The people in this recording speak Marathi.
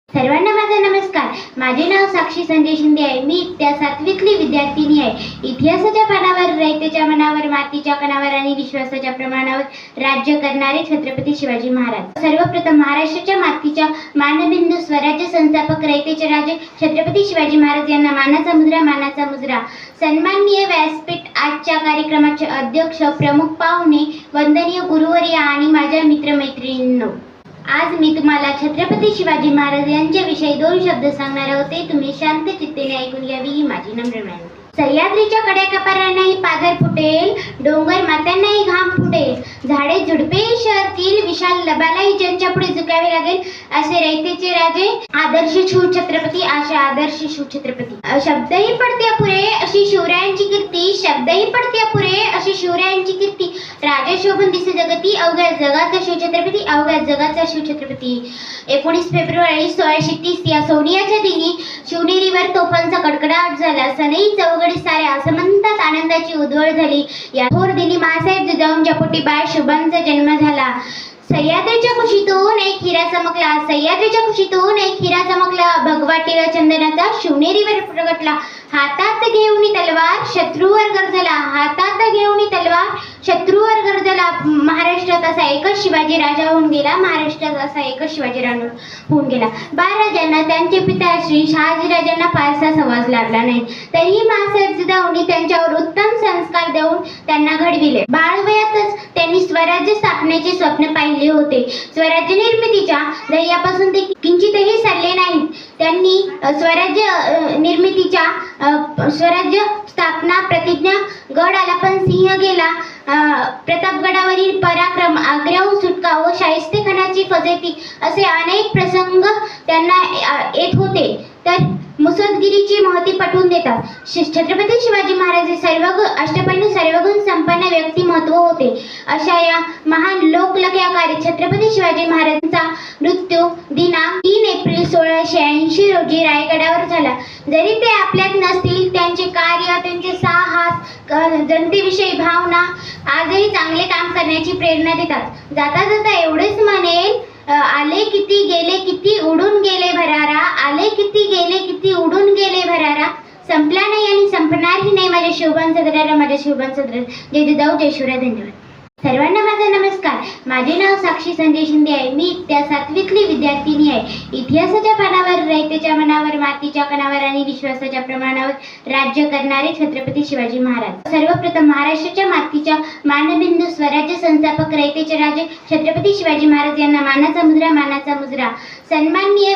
सर्वांना माझा नमस्कार. माझे नाव साक्षी संजय शिंदे आहे. मी इयत्ता 7वीतली विद्यार्थिनी आहे. इतिहासाच्या पानावर, रयतेच्या मनावर, मातीच्या कणावर आणि विश्वासाच्या प्रमाणावर राज्य करणारे छत्रपती शिवाजी महाराज. सर्वप्रथम महाराष्ट्राच्या मातीच्या मानबिंदू, स्वराज्य संस्थापक, रयतेचे राजे छत्रपती शिवाजी महाराज यांना मानाचा मुजरा. सन्माननीय व्यासपीठ, आजच्या कार्यक्रमाचे अध्यक्ष, प्रमुख पाहुणे, वंदनीय गुरुवर्य आणि माझ्या मित्रमैत्रिणींनो, आज मी तुम्हाला छत्रपती शिवाजी महाराज यांच्याविषयी 2 शब्द सांगणार होते. तुम्ही शांत चित्तेने ऐकून घ्यावी ही माझी नम्र विनंती. सह्याद्रीच्या कड्याकपारांनाही पाझर फुटेल, डोंगर मात्यांनाही घाम फुटेल, झाडे झुडपे शहरतील, विशाल लबालाही ज्यांच्या पुढे झुकावे लागेल, असे रयतेचे राजे, आदर्श शिव छत्रपती, आदर्श शिव छत्रपती. शब्दही पडते पुरे अशी शिवरायांची कीर्ती, शब्दही पडते पुरे अशी शिवरायांची कीर्ती. राजा शोभून दिसे जगती, अवघ्या जगाचा शिवछत्रपती, अवघ्या जगाचा शिवछत्रपती. 19 फेब्रुवारी 1630 या सोनियाच्या दिनी शिवनेरीवर तोफांचा कडकडाट झाला. सनई चौघडी साऱ्या आसमंतात आनंदाची उधळण झाली. या थोर दिनी मासाहेब जिजाऊंच्या पोटी बाळ शुभांचा जन्म झाला. सह्याद्रीच्या कुशीतून एक हिरा चमकला, सह्याद्रीच्या कुशीतून एक हिरा चमकला, भगवाटीला चंदनाचा शिवनेरीवर प्रगटला. हातात घेऊन तलवार शत्रूवर गरजला, हातात घेऊन तलवार शत्रूवर गरजला. महाराष्ट्रात असा एकच शिवाजी राजा होऊन गेला, महाराष्ट्रात असा एकच शिवाजी राजा होऊन गेला. बाळराजांना त्यांचे पिता श्री शहाजीराजांना फारसा संवाद लागला नाही, तरीही मासाहेब जिजाऊंनी त्यांच्यावर उत्तम संस्कार देऊन त्यांना घडविले. बाळवयातच त्यांनी स्वराज्य स्थापनेचे स्वप्न पाहिले होते. स्वराज्य निर्मितीच्या ध्येयापासून ते किंचितही सरले नाहीत. त्यांनी स्वराज्य निर्मितीच्या स्वराज्य स्थापना प्रतिज्ञा, गड आला पण सिंह गेला, प्रतापगडावरील पराक्रम, आग्र्याहून सुटका व शाहिस्तेखानाची फजिती असे अनेक प्रसंग त्यांना येत होते. तर मुसद्दगिरीची महती पटवून देतात. छत्रपती शिवाजी महाराज हे अष्टपैलू सर्वगुण संपन्न व्यक्तिमत्व होते. अशा या महान लोकलग्याकारी छत्रपती शिवाजी महाराजांचा मृत्यू दिनांक 3 एप्रिल 1680 रोजी रायगडावर झाला. जरी ते आपल्यात नसतील, त्यांचे कार्य, त्यांचे साहस, जनतेविषयी भावना आजही चांगले काम करण्याची प्रेरणा देतात. जाता जाता एवढेच म्हणेल, आले किती गेले किती उडून गेले भरारा, आले किती गेले किती उडून गेले भरारा, संपला नाही आणि संपणारही नाही माझ्या शिवबांचा दरारा, माझ्या शिवबांचा दरारा. जय जिजाऊ, जय शिवराय. धन्यवाद. सर्वांना माझा नमस्कार. माझे नाव साक्षी संजय शिंदे आहे. मी इयत्ता 7वीतली विद्यार्थिनी आहे. इतिहासाच्या पानावर, रयतेच्या मनावर, मातीच्या कणावर आणि विश्वासाच्या प्रमाणावर राज्य करणारे छत्रपती शिवाजी महाराज. सर्वप्रथम महाराष्ट्राच्या मातीच्या मानबिंदू, स्वराज्य संस्थापक, रयतेचे राजे छत्रपती शिवाजी महाराज यांना मानाचा मुजरा. सन्माननीय